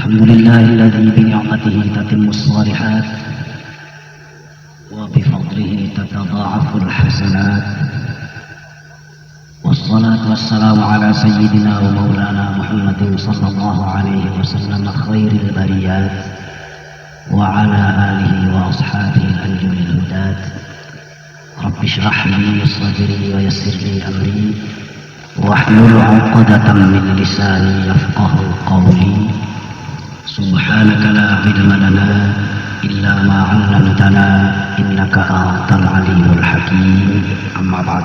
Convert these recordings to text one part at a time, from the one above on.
الحمد لله الذي بنعمته تتم الصالحات وبفضله تتضاعف الحسنات، والصلاة والسلام على سيدنا ومولانا محمد صلى الله عليه وسلم خير البريات وعلى آله وأصحابه الأنجم الهداة. رب اشرح لي صدري ويسر لي أمري واحلل عقدة من لساني يفقه قولي. سبحانك لا علم لنا إلا ما علمتنا إنك أنت العليم الحكيم. أما بعد.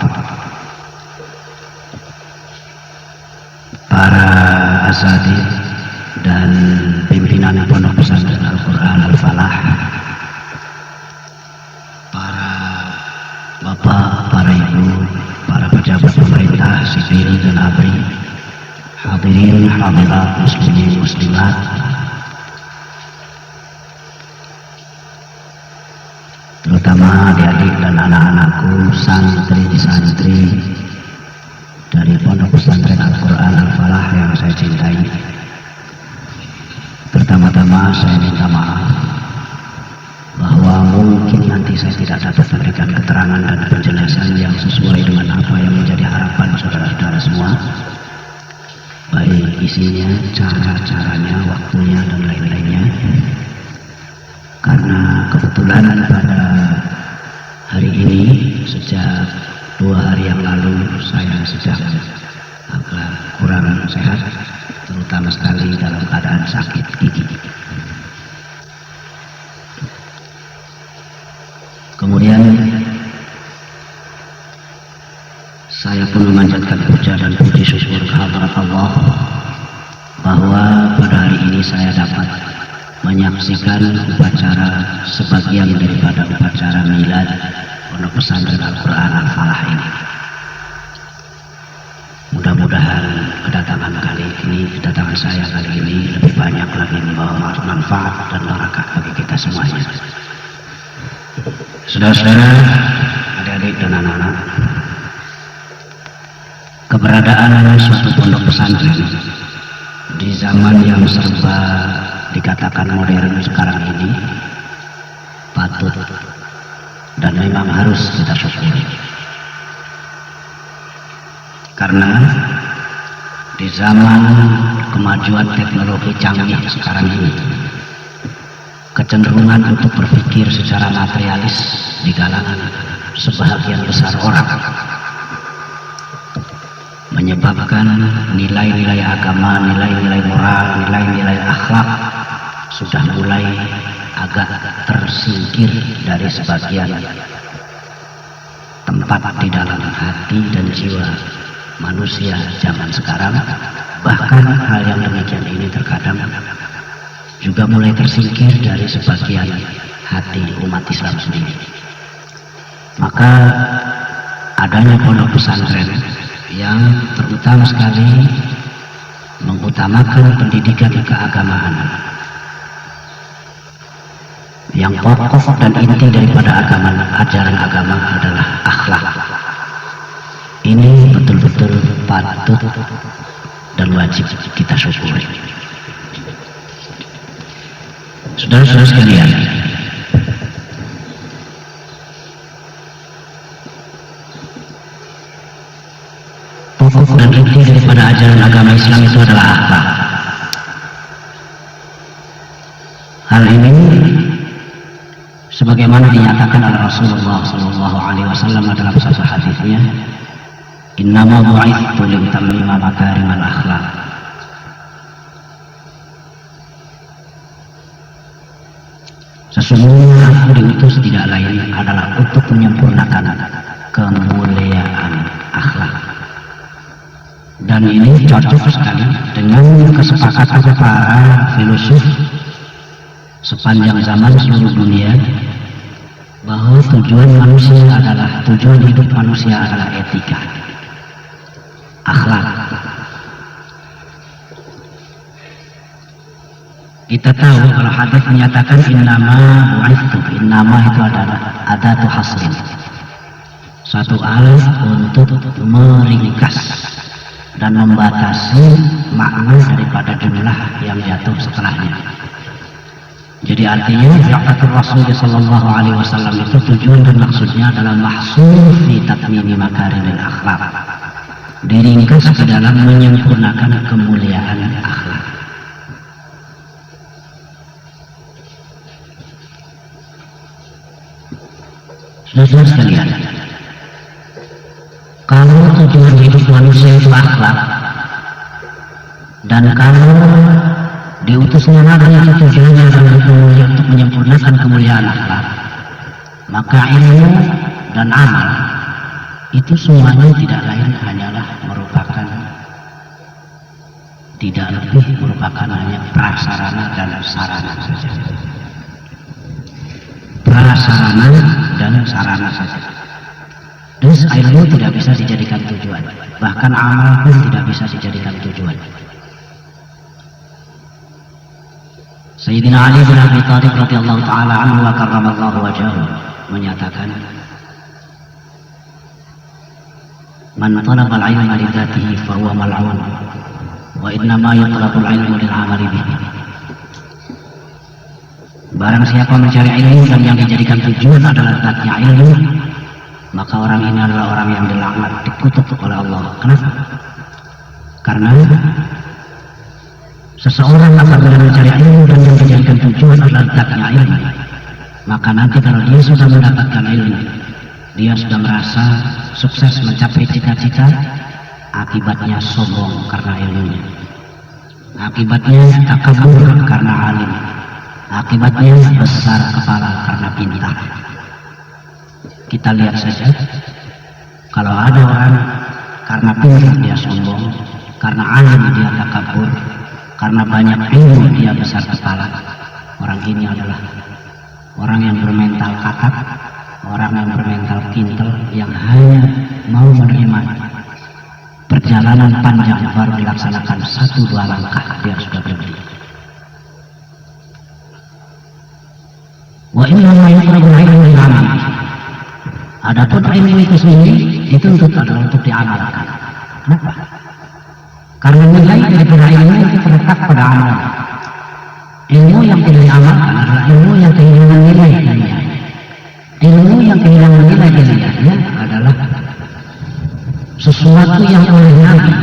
Para asatidz dan pimpinan pondok pesantren Al-Quran Al-Falah, para bapak, para ibu, para pejabat pemerintah sipil dan ABRI, hadirin hadirat muslimin muslimat, terutama adik-adik dan anak-anakku, santri-santri dari pondok pesantren Al-Quran Al-Falah yang saya cintai. Pertama-tama saya minta maaf bahwa mungkin nanti saya tidak dapat memberikan keterangan dan penjelasan yang sesuai dengan apa yang menjadi harapan saudara-saudara semua, baik isinya, cara-caranya, waktunya, dan lain-lainnya. Karena kebetulan pada hari ini, sejak 2 hari yang lalu, saya sedang agak kurang sehat, terutama sekali dalam keadaan sakit gigi. Kemudian saya pun memanjatkan puja dan puji syukur kehadirat Allah bahwa pada hari ini saya dapat menyaksikan upacara sebagian daripada upacara milad pondok pesantren Al-Quran Al-Falah ini. Mudah-mudahan kedatangan saya kali ini lebih banyak lagi membawa manfaat dan barakah bagi kita semuanya. Saudara-saudara, adik-adik dan anak-anak, keberadaan suatu pondok pesantren di zaman yang serba dikatakan modern sekarang ini patut dan memang harus kita syukuri. Karena di zaman kemajuan teknologi canggih sekarang ini, kecenderungan untuk berpikir secara materialis di kalangan sebahagian besar orang menyebabkan nilai-nilai agama, nilai-nilai moral, nilai-nilai akhlak sudah mulai agak tersingkir dari sebagian tempat di dalam hati dan jiwa manusia zaman sekarang. Bahkan hal yang demikian ini terkadang juga mulai tersingkir dari sebagian hati umat Islam sendiri. Maka adanya pondok pesantren yang terutama sekali mengutamakan pendidikan keagamaan, yang pokok dan inti daripada ajaran agama adalah akhlak. Ini betul-betul patut dan wajib kita syukuri. Saudara-saudara sekalian, pokok dan inti daripada ajaran agama Islam itu adalah akhlak. Hal ini sebagaimana dinyatakan oleh Rasulullah SAW dalam satu hadisnya, innama bu'ithtu liutammima makarimal akhlak. Sesungguhnya aku diutus tidak lain adalah untuk menyempurnakan kemuliaan akhlak. Dan ini cocok sekali dengan kesepakatan para filosof sepanjang zaman seluruh dunia bahwa tujuan hidup manusia adalah etika, akhlak. Kita tahu kalau hadis menyatakan innama bu'ithtu, innama itu adalah adatu hasrin, satu alat untuk meringkas dan membatasi makna daripada jumlah yang jatuh setelahnya. Jadi artinya bi'atsatul Rasul sallallahu alaihi wasallam itu tujuan dan maksudnya adalah mahsur fi tatmimi makarimil akhlak, diringkas ke dalam menyempurnakan kemuliaan akhlak. Saudara sekalian, kalau tujuan hidup manusia itu akhlak, dan kalau diutusnya Nabi itu tujuannya adalah untuk menyempurnakan kemuliaan akhlak, maka ilmu dan amal itu semuanya tidak lain hanyalah merupakan, tidak lebih merupakan hanya prasarana dan sarana saja. Prasarana dan sarana saja. Terus ilmu tidak bisa dijadikan tujuan, bahkan amal pun tidak bisa dijadikan tujuan. Sayyidina Ali bin Abi Thalib radhiyallahu taala anhu wa karramallahu wajhahu menyatakan, "Man talaba al-'ilma li dzatihi fa huwa mal'un, wa inna ma yutlabu al-'ilmu lil 'amali bihi." Barang siapa mencari ilmu dan yang dijadikan tujuan adalah zatnya ilmu, maka orang ini adalah orang yang dilaknat, dikutuk oleh Allah. Kenapa? Karena seseorang apabila mencari ilmu dan yang dijadikan tujuan adalah zatnya ilmu, maka nanti kalau dia sudah mendapatkan ilmu, dia sudah merasa sukses mencapai cita-cita, akibatnya sombong karena ilmunya, akibatnya takabur karena alim, akibatnya besar kepala karena pintar. Kita lihat saja, kalau ada orang karena pintar dia sombong, karena alim dia takabur, karena banyak ilmu dia besar kepala, orang ini adalah orang yang bermental katak, orang yang bermental kintel, yang hanya mau menerima perjalanan panjang baru dilaksanakan 1-2 langkah dia sudah berhenti. Wa inna ma yutrabul ilmu lil amal. Adapun ilmu itu sendiri dituntut adalah untuk diamalkan. Kenapa? Karena nilai daripada ilmu itu terletak pada amal. Ilmu yang tidak diamalkan adalah ilmu yang kehilangan nilai ilmiah. Ilmu yang kehilangan nilai ilmiahnya adalah sesuatu yang oleh Nabi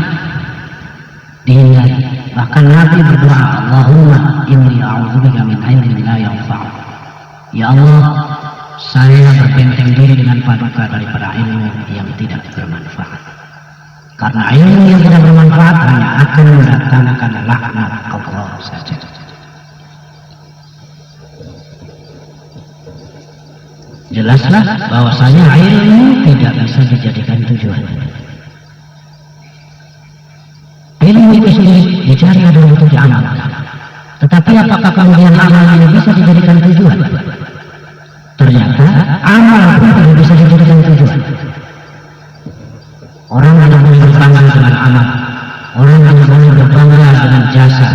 dihindari. Bahkan Nabi berdoa, Allahumma inni a'udzubika min ilmin la yanfa'. Ya Allah, saya berbentengan diri dengan paduka daripada ilmu yang tidak bermanfaat. Karena ilmu yang tidak bermanfaat hanya akan mendatangkan laknat Allah saja. Jelaslah bahwasanya ilmu tidak bisa dijadikan tujuan. Ilmu itu sendiri dicari adalah untuk diamalkan. Tetapi apakah kemudian amal ini bisa dijadikan tujuan? Ternyata amal pun tidak bisa dijadikan tujuan. Orang hanya boleh berbangga dengan amal, orang hanya boleh berbangga dengan jasa.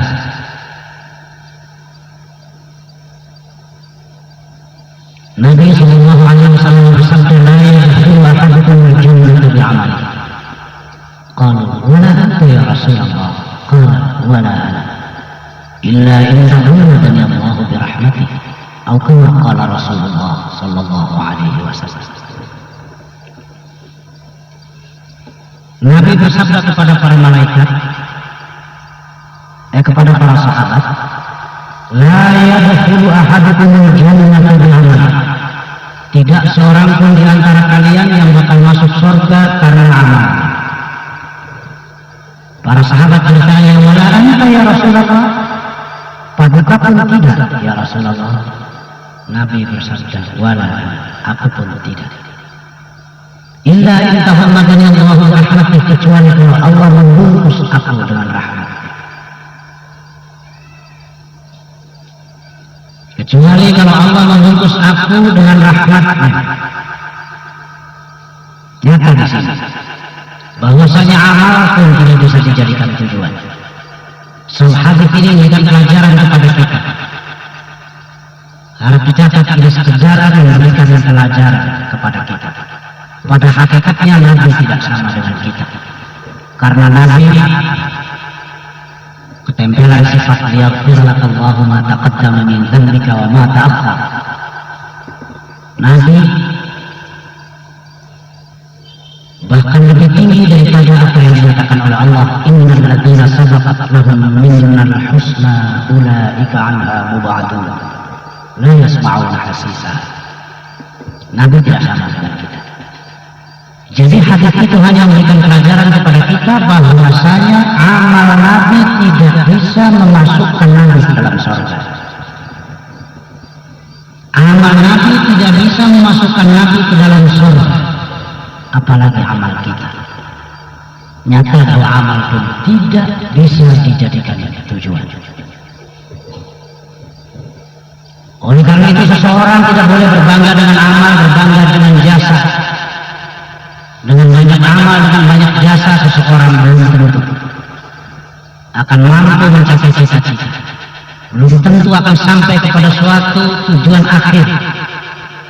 Nabi sallallahu alaihi wasallam bersabda, "La yadkhulu ahadukum al-jannata bi'amali." Qalu, "Wa la anta ya Rasulullah?" Qala, "Wa la ana." Illa innahu yudni Allah bi rahmatihi, atau kama qala Rasulullah sallallahu alaihi wasallam. Nabi bersabda kepada para malaikat, kepada para sahabat, "La yadkhulu ahadukum al-jannata bi'amali." Tidak seorang pun di antara kalian yang bakal masuk surga karena amal. Para sahabat bertanya, "Wala anta ya Rasulullah?" Paduka pun tidak, ya Rasulullah. Nabi bersabda, "Wala, aku pun tidak." Illa in tahammadani Allahu rahmatih, kecuali kalau Allah membungkus aku dengan rahmat. Kecuali kalau Allah membungkus aku dengan rahmatnya. Nyata di sini bahwasanya amal pun tidak bisa dijadikan tujuan. Hadis ini memberikan pelajaran kepada kita. Harap dicatat, ini sejarah memberikan pelajaran kepada kita. Pada hakikatnya Nabi tidak sama dengan kita. karena Nabi ketempelan sifat liyaghfirlakallahu ma taqaddama min dzambika wa ma ta'akhkhar. Nabi bahkan lebih tinggi daripada apa yang dinyatakan oleh Allah, innal ladzina sabaqat lahum minnal husna ulaika anha mub'adun la yasma'una hasisa. Nabi tidak sama dengan kita. Jadi hadis itu hanya memberikan pelajaran kepada kita bahwasanya amal Nabi tidak bisa memasukkan Nabi ke dalam surga. Amal Nabi tidak bisa memasukkan Nabi ke dalam surga, apalagi amal kita. Nyata bahwa amal pun tidak bisa dijadikan tujuan. Oleh karena itu seseorang tidak boleh berbangga dengan amal, berbangga dengan jasa. Dengan banyak amal, dengan banyak jasa, seseorang belum tentu akan mampu mencapai cita-cita. Belum tentu akan sampai kepada suatu tujuan akhir,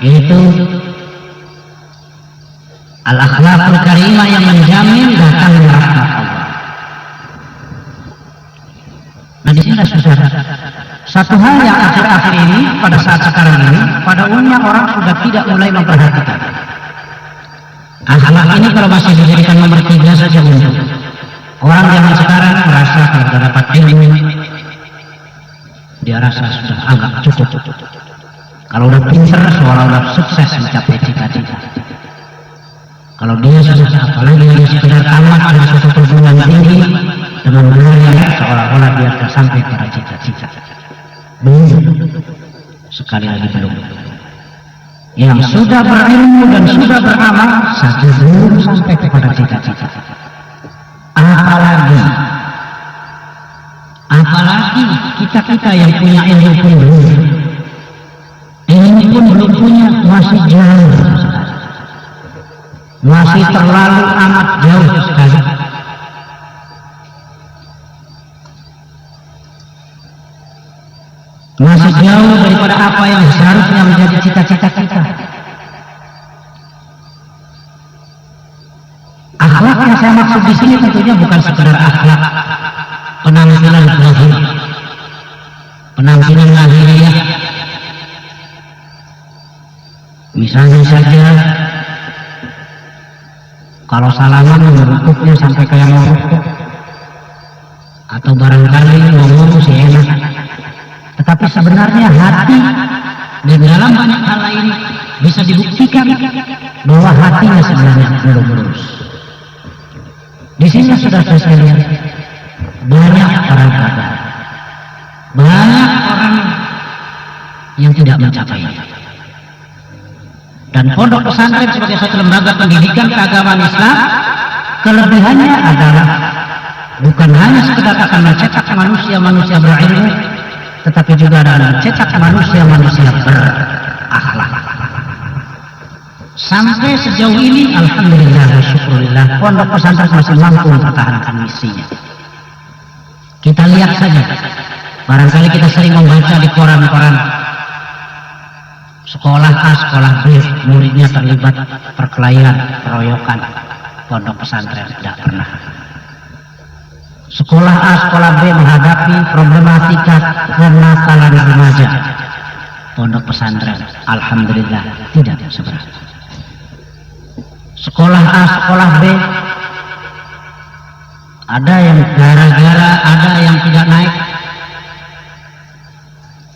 yaitu al-akhlaqul karimah yang menjamin datangnya rahmat Allah. Nah, di sini susah. Satu hal yang akhir-akhir ini, pada saat sekarang ini, pada umumnya orang sudah tidak mulai memperhatikan. Akhlak ini kalau masih dijadikan nomor 3 saja untuk orang zaman sekarang merasa kalau sudah dapat ilmu, dia rasa sudah agak cukup. Kalau udah pintar, seolah-olah sukses mencapai cita-cita. Kalau dia sudah, apalagi dia sekedar tamat dengan suatu perguruan tinggi dengan menariknya, seolah-olah dia sudah sampai pada cita-cita. Belum, sekali lagi belum. Yang sudah berilmu dan sudah beramal saja belum sampai kepada cita-cita. Apalagi kita yang punya ilmu pun belum. Ilmu pun belum punya, masih jauh, masih terlalu amat jauh sekali. Masih jauh daripada apa yang seharusnya menjadi cita-cita kita. Akhlak yang saya maksud di sini tentunya bukan sekedar akhlak penampilan zahir, penampilan lahiriah. Misalnya saja, kalau salaman merukuknya sampai kayak mau rukuk, atau barangkali ngomong si enak. Tetapi sebenarnya hati dan dalam banyak hal lain bisa dibuktikan bahwa hatinya sebenarnya belum lurus. Di sini sudah saya lihat banyak orang gagal, banyak orang yang tidak mencapai. Dan pondok pesantren sebagai suatu lembaga pendidikan keagamaan Islam, kelebihannya adalah bukan hanya sekedar akan mencetak manusia-manusia berilmu, tetapi juga adalah mencetak manusia-manusia berakhlak. Sampai sejauh ini, alhamdulillah wa syukurillah, pondok pesantren masih mampu mempertahankan misinya. Kita lihat saja, barangkali kita sering membaca di koran-koran, sekolah A, sekolah B, muridnya terlibat perkelahian, keroyokan. Pondok pesantren tidak pernah. Sekolah A, sekolah B menghadapi problematika kenakalan remaja. Pondok pesantren, alhamdulillah, tidak seberapa. Sekolah A, sekolah B, ada yang gara-gara, ada yang tidak naik.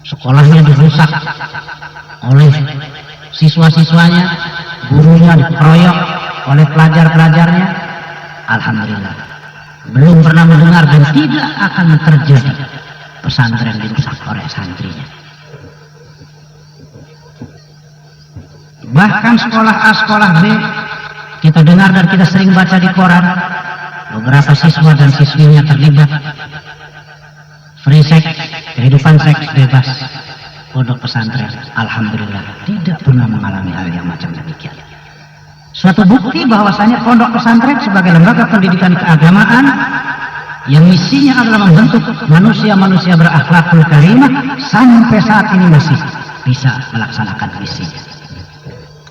Sekolahnya dirusak oleh siswa-siswanya, gurunya dikeroyok oleh pelajar-pelajarnya. Alhamdulillah, belum pernah mendengar dan tidak akan terjadi pesantren dirusak oleh santrinya. Bahkan sekolah A, sekolah B, kita dengar dan kita sering baca di koran, beberapa siswa dan siswinya terlibat free sex, kehidupan seks bebas. Pondok pesantren, alhamdulillah, tidak pernah mengalami hal yang macam demikian. Suatu bukti bahwasanya pondok pesantren sebagai lembaga pendidikan keagamaan yang misinya adalah membentuk manusia-manusia berakhlakul karimah, sampai saat ini masih bisa melaksanakan misinya.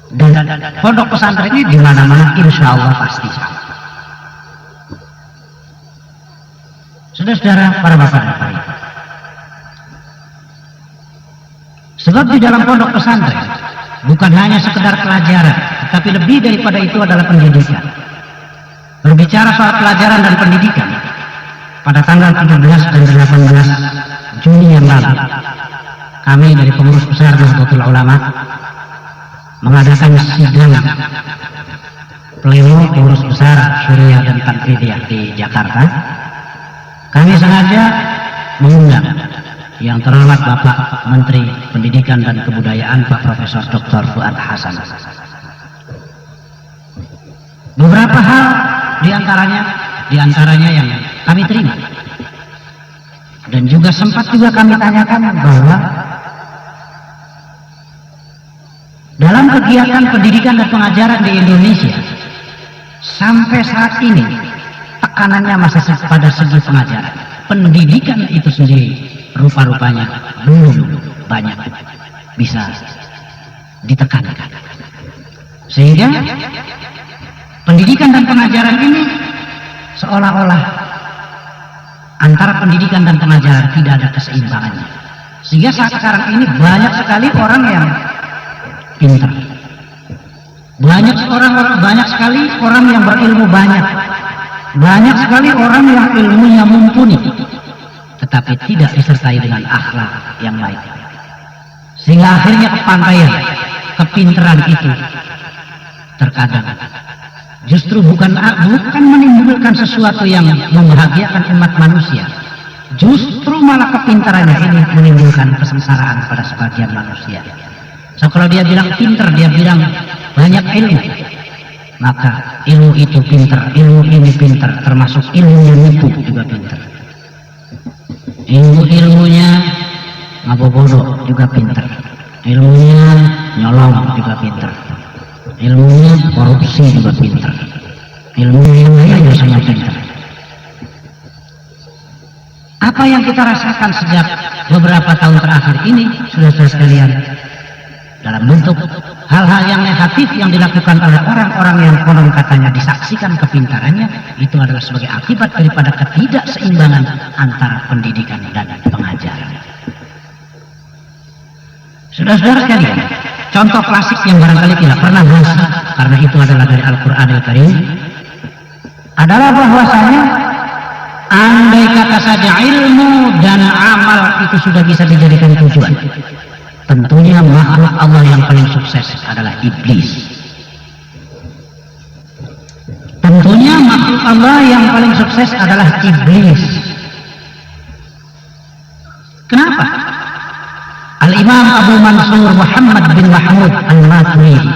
Dan pondok pesantren ini di mana-mana insya Allah pasti sama. Saudara-saudara, para bapak dan para ibu, sebab di dalam pondok pesantren bukan hanya sekedar pelajaran, tetapi lebih daripada itu adalah pendidikan. Berbicara soal pelajaran dan pendidikan, pada tanggal 17 dan 18 Juni yang lalu, kami dari pengurus besar Nahdlatul Ulama mengadakan sidang pleno pengurus besar Syuriah dan Tanfidiyah di Jakarta. Kami sengaja mengundang yang terhormat Bapak Menteri Pendidikan dan Kebudayaan Pak Profesor Dr. Fuad Hasan. Beberapa hal diantaranya yang kami terima dan juga sempat juga kami tanyakan bahwa dalam kegiatan pendidikan dan pengajaran di Indonesia sampai saat ini tekanannya masih pada segi pengajaran. Pendidikan itu sendiri rupa-rupanya belum banyak bisa ditekankan, sehingga pendidikan dan pengajaran ini seolah-olah antara pendidikan dan pengajaran tidak ada keseimbangannya, sehingga saat sekarang ini banyak sekali orang yang pintar, banyak sekali orang yang berilmu banyak sekali orang yang ilmunya mumpuni, tetapi tidak disertai dengan akhlak yang baik, sehingga akhirnya kepandaian, kepintaran itu terkadang justru bukan menimbulkan sesuatu yang membahagiakan umat manusia, justru malah kepintarannya ini menimbulkan kesengsaraan pada sebagian manusia. So, kalau dia bilang pintar, dia bilang banyak ilmu, maka ilmu itu pintar, ilmu ini pintar, termasuk ilmunya nipu juga pintar, ilmunya ngabobodo juga pintar, ilmunya nyolong juga pintar, ilmunya korupsi juga pintar, ilmunya yang lainnya semua pintar. Apa yang kita rasakan sejak beberapa tahun terakhir ini, saudara-saudara sekalian, dalam bentuk hal-hal yang negatif yang dilakukan oleh orang-orang yang konon katanya disaksikan kepintarannya, itu adalah sebagai akibat daripada ketidakseimbangan antara pendidikan dan pengajaran. Saudara-saudara sekalian, contoh klasik yang barangkali tidak pernah bahasa, karena itu adalah dari Al-Quran Al-Karim, adalah bahwasanya andai kata saja ilmu dan amal itu sudah bisa dijadikan tujuan, tentunya makhluk Allah yang paling sukses adalah iblis. Tentunya makhluk Allah yang paling sukses adalah iblis. Kenapa? Al-Imam Abu Mansur Muhammad bin Mahmud Al-Maturidi,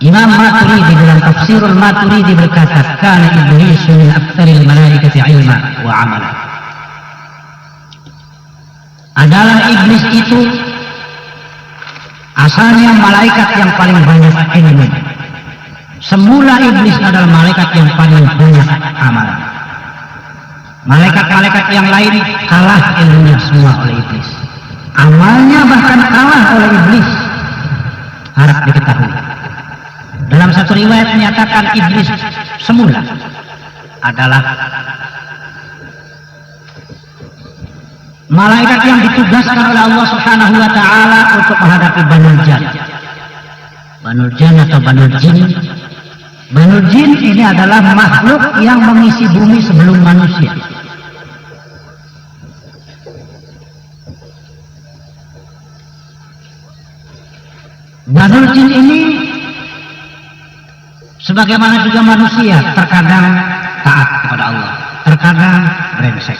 Imam Maturidi dalam Tafsirul Maturidi berkata, kana iblis min aktsaril malaikati ilma wa amala. Adalah iblis itu asalnya malaikat yang paling banyak ilmu. Semula iblis adalah malaikat yang paling banyak amalan. Malaikat-malaikat yang lain kalah ilmunya semua oleh iblis. Amalnya bahkan kalah oleh iblis. Harap diketahui. Dalam satu riwayat menyatakan iblis semula adalah malaikat yang ditugaskan oleh Allah Subhanahu wa taala untuk menghadapi Banul Jan. Banul Jan atau Banul Jin. Banul Jin ini adalah makhluk yang mengisi bumi sebelum manusia. Banul Jin ini sebagaimana juga manusia terkadang taat kepada Allah, terkadang brengsek.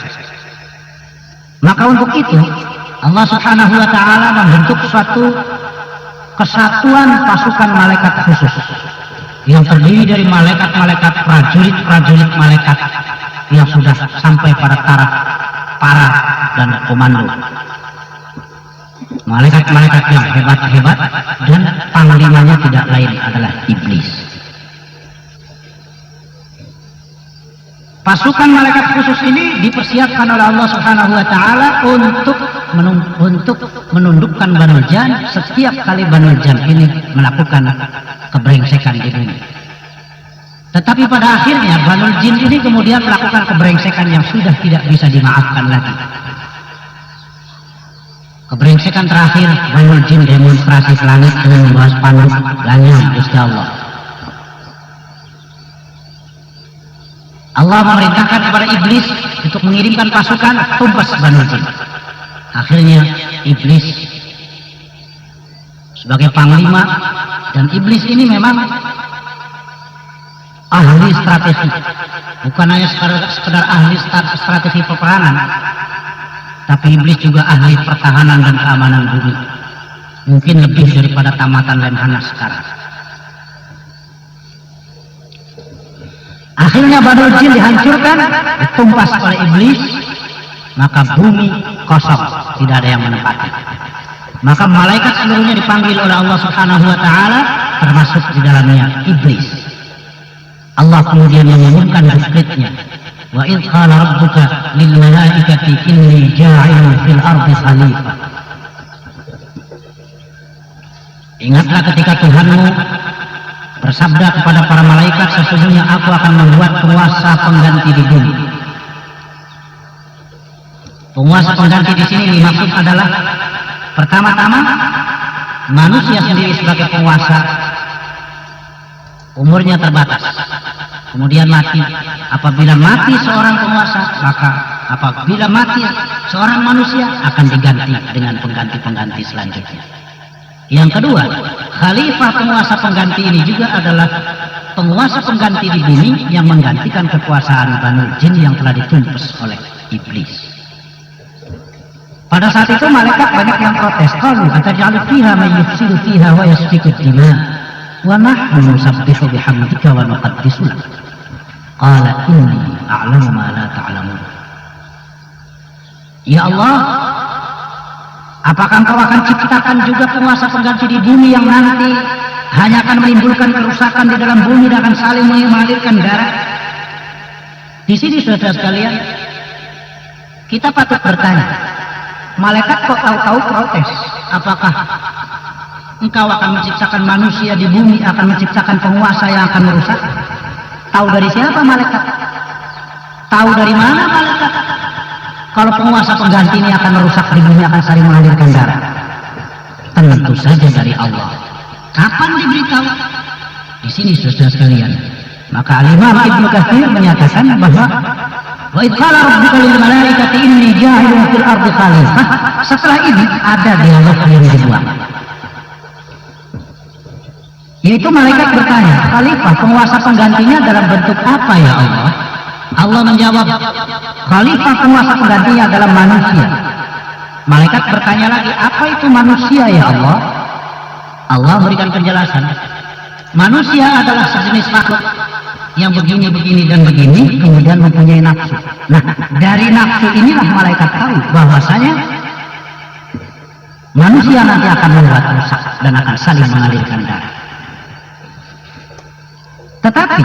Maka untuk itu Allah Subhanahu wa taala membentuk suatu kesatuan pasukan malaikat khusus yang terdiri dari malaikat-malaikat prajurit malaikat yang sudah sampai pada taraf parah dan komando. Malaikat-malaikat yang hebat-hebat dan panglimanya tidak lain adalah iblis. Pasukan malaikat khusus ini dipersiapkan oleh Allah Subhanahu wa taala untuk menundukkan Banul Jan setiap kali Banul Jan ini melakukan kebrengsekan di bumi. Tetapi pada akhirnya Banul Jin ini kemudian melakukan kebrengsekan yang sudah tidak bisa dimaafkan lagi. Kebrengsekan terakhir, Banul Jin demonstrasi ke langit dengan membahas panduk lanyam Gusti Allah. Allah memerintahkan kepada iblis untuk mengirimkan pasukan tumpas Banul Jin. Akhirnya iblis sebagai panglima, dan iblis ini memang ahli strategi, bukan hanya sekedar ahli strategi peperangan, tapi iblis juga ahli pertahanan dan keamanan bumi, mungkin lebih daripada tamatan Lemhanas sekarang. Akhirnya Banul Jin dihancurkan, ditumpas oleh iblis, maka bumi kosong, tidak ada yang menempati. Maka malaikat seluruhnya dipanggil oleh Allah Subhanahu wa Ta'ala, termasuk di dalamnya iblis. Allah kemudian mengumumkan dekretnya, wa idh qala rabbuka lil malaikati inni ja'ilun fil ardi khalifah. Ingatlah ketika Tuhanmu bersabda kepada para malaikat, sesungguhnya aku akan membuat penguasa pengganti di bumi. Penguasa pengganti di sini dimaksud adalah pertama-tama manusia sendiri sebagai penguasa, umurnya terbatas, kemudian mati. Apabila mati seorang penguasa, maka apabila mati seorang manusia akan diganti dengan pengganti-pengganti selanjutnya. Yang kedua, khalifah penguasa pengganti ini juga adalah penguasa pengganti di bumi yang menggantikan kekuasaan Banul Jin yang telah ditumpas oleh iblis. Pada saat itu malaikat banyak yang protes, qalu ataj'alu fiha may yufsidu fiha wa yasfiku ad-dima wa nahnu nusabbihu bihamdika wa nuqaddisu lak. Qala inni a'lamu ma la ta'lamun. Ya Allah, apakah Engkau akan ciptakan juga penguasa pengganti di bumi yang nanti hanya akan menimbulkan kerusakan di dalam bumi dan akan saling mengalirkan darah? Di sini saudara sekalian, kita patut bertanya, malaikat kok tahu-tahu protes? Apakah Engkau akan menciptakan manusia di bumi, akan menciptakan penguasa yang akan merusak? Tahu dari siapa malaikat? Tahu dari mana malaikat? Kalau penguasa pengganti ini akan merusak di bumi, akan saling mengalirkan darah? Tentu saja dari Allah. Kapan diberitahu? Di sini saudara sekalian. Maka Al-Imam Ibnu Katsir menyatakan bahwa wa idh qala rabbuka lil malaikati inni ja'ilun fil ardi khalifah. Setelah ini ada dialog yang dibuat, yaitu malaikat bertanya, khalifah penguasa penggantinya dalam bentuk apa ya Allah? Allah menjawab, khalifah penguasa penggantinya adalah manusia. Malaikat bertanya lagi, apa itu manusia ya Allah? Allah berikan penjelasan, manusia adalah sejenis makhluk yang begini, begini, dan begini, kemudian mempunyai nafsu. Nah, dari nafsu inilah malaikat tahu bahwasanya manusia nanti akan membuat rusak dan akan saling mengalirkan darah. Tetapi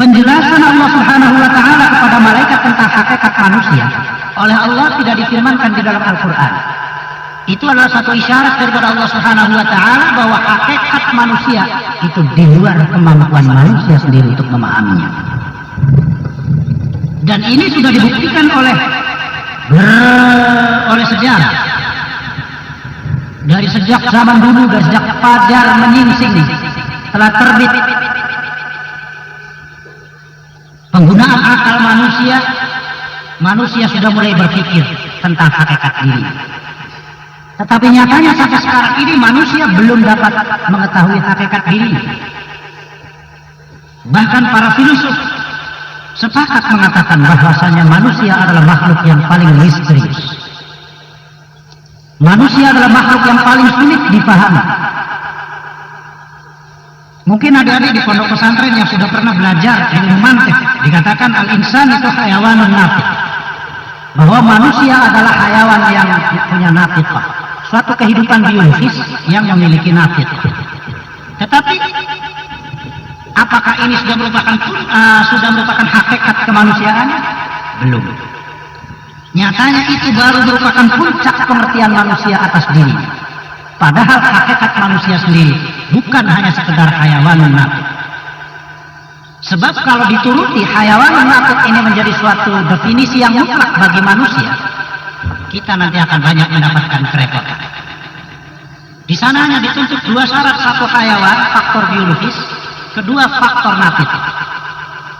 penjelasan Allah Subhanahu wa Ta'ala kepada malaikat tentang hakikat manusia oleh Allah tidak difirmankan di dalam Al-Quran. Itu adalah satu isyarat daripada Allah Subhanahu wa Ta'ala bahwa hakikat manusia itu di luar kemampuan manusia sendiri untuk memahaminya. Dan ini sudah dibuktikan oleh sejarah. Dari sejak zaman dulu, dari sejak fajar menyingsing telah terbit penggunaan akal manusia, manusia sudah mulai berpikir tentang hakikat diri. Tetapi nyatanya sampai sekarang ini manusia belum dapat mengetahui hakikat diri. Bahkan para filsuf sepakat mengatakan bahwasanya manusia adalah makhluk yang paling misterius. Manusia adalah makhluk yang paling sulit dipahami. Mungkin adik-adik di pondok pesantren yang sudah pernah belajar ilmu mantik, dikatakan al-insan itu hayawanun nafiq, bahwa manusia adalah hayawan yang punya nafiqah, suatu kehidupan biologis yang memiliki nafiqah. Tetapi apakah ini sudah merupakan hakikat kemanusiaan? Belum. Nyatanya itu baru merupakan puncak pengertian manusia atas diri. Padahal hakikat manusia sendiri bukan hanya sekedar hayawanun nafiq. Sebab kalau dituruti hayawan nafik ini menjadi suatu definisi yang mutlak bagi manusia, kita nanti akan banyak mendapatkan kerepotan. Di sana hanya dituntut dua syarat, satu hayawan, faktor biologis, kedua faktor nafik.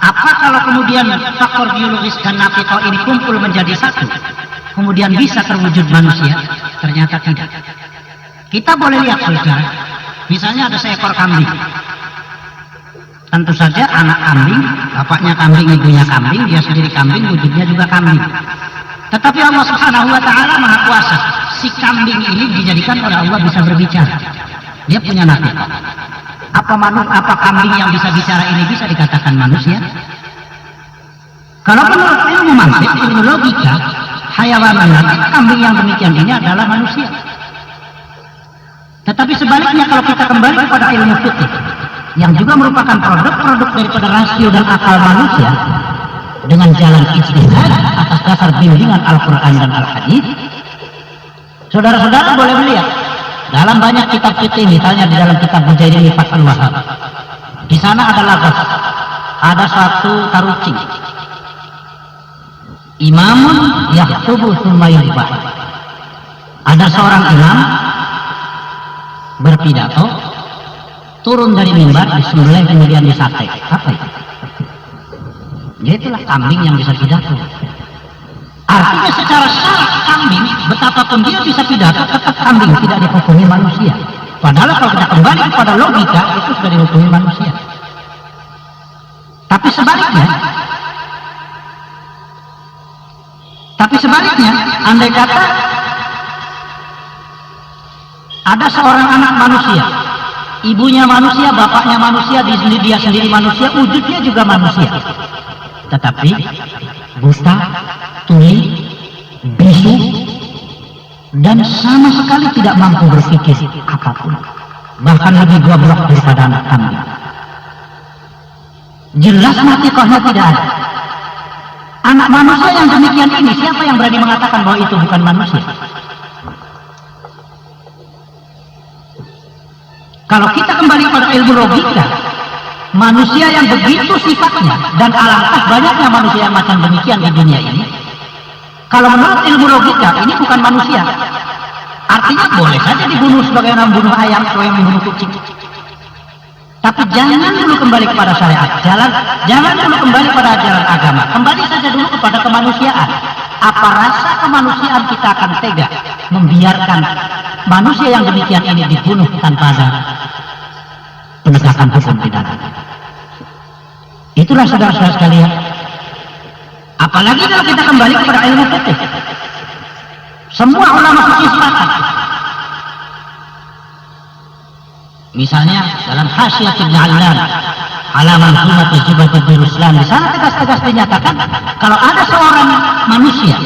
Apa kalau kemudian faktor biologis dan nafik ini kumpul menjadi satu, kemudian bisa terwujud manusia? Ternyata tidak. Kita boleh lihat saudara, misalnya ada seekor kambing. Tentu saja anak kambing, bapaknya kambing, ibunya kambing, dia sendiri kambing, wujudnya juga kambing. Tetapi Allah Subhanahu wa Ta'ala Maha Kuasa. Si kambing ini dijadikan oleh Allah bisa berbicara. Dia punya nafik. Apa kambing yang bisa bicara ini bisa dikatakan manusia? Kalau menurut ilmu mantik, ilmu logika, hayawan nafik, kambing yang demikian ini adalah manusia. Tetapi sebaliknya kalau kita kembali kepada ilmu fikih, yang juga merupakan produk-produk daripada rasio dan akal manusia, dengan jalan ijtihad atas dasar bimbingan Al-Quran dan Al-Hadis, saudara-saudara boleh melihat dalam banyak kitab fikih, misalnya di dalam kitab Mujaddid Fathul Wahhab, di sana ada lafaz, ada satu tarucing, imamun yaktubu tsumma yubah. Ada seorang imam berpidato, turun dari mimbar, disembelih kemudian disate. Apa itu? Ya itulah kambing yang bisa pidato. Artinya secara syarat kambing, betapapun dia bisa pidato, tetap kambing tidak dihukumi manusia. Padahal kalau kita kembali kepada logika, itu sudah dihukumi manusia. Tapi sebaliknya, andai kata ada seorang anak manusia, ibunya manusia, bapaknya manusia, dia sendiri manusia, wujudnya juga manusia, tetapi buta, tuli, bisu, dan sama sekali tidak mampu berpikir apapun, bahkan lebih goblok daripada anak kambing. Jelas nafikohnya tidak ada. Anak manusia yang demikian ini, siapa yang berani mengatakan bahwa itu bukan manusia? Kalau kita kembali pada ilmu logika, manusia yang begitu sifatnya, dan alangkah banyaknya manusia yang macam demikian di dunia ini, kalau menurut ilmu logika ini bukan manusia. Artinya boleh saja dibunuh sebagaimana membunuh ayam atau yang membunuh kucing. Tapi jangan dulu kembali kepada syariat, jangan dulu kembali pada ajaran agama, kembali saja dulu kepada kemanusiaan. Apa rasa kemanusiaan kita akan tega membiarkan manusia yang demikian ini dibunuh tanpa ada penegakan hukum pidana? Itulah saudara-saudara sekalian. Apalagi kalau kita kembali kepada ilmu fikih, semua ulama fikih sepakat. Misalnya dalam Hasyiat Ibn Allan halaman Humat Zubat Ibn Islam, di sana tegas-tegas dinyatakan kalau ada seorang manusia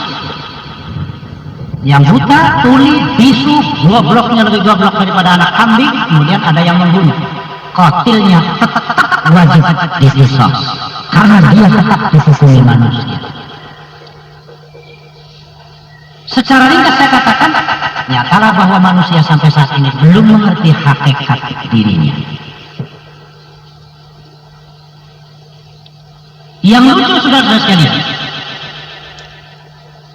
yang buta, tuli, bisu, gobloknya lebih goblok daripada anak kambing, kemudian ada yang membunuh, qatilnya tetap wajib diqisas karena dia tetap dihukumi manusia. Secara ringkas saya katakan, nyatalah bahwa manusia sampai saat ini belum mengerti hakikat dirinya. Yang lucu saudara-saudara sekalian,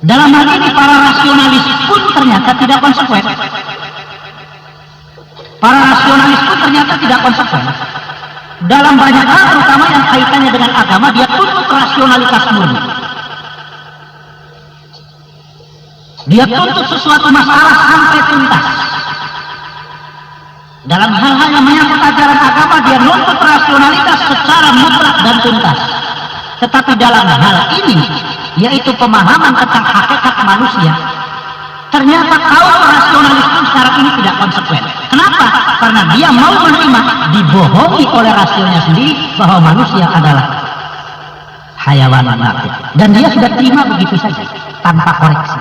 dalam hal ini para rasionalis pun ternyata tidak konsekuen. Para rasionalis pun ternyata tidak konsekuen. Dalam banyak hal, terutama yang kaitannya dengan agama, dia tuntut rasionalitas murni. Dia tuntut sesuatu masalah sampai tuntas. Dalam hal-hal yang menyangkut ajaran agama, dia nuntut rasionalitas secara mutlak dan tuntas. Tetapi dalam hal ini, yaitu pemahaman tentang hakikat manusia, ternyata kaum rasionalis pun sekarang ini tidak konsekuen. Kenapa? Karena dia mau menerima dibohongi oleh rasionya sendiri bahwa manusia adalah hayawan nafik, dan dia sudah terima begitu saja tanpa koreksi.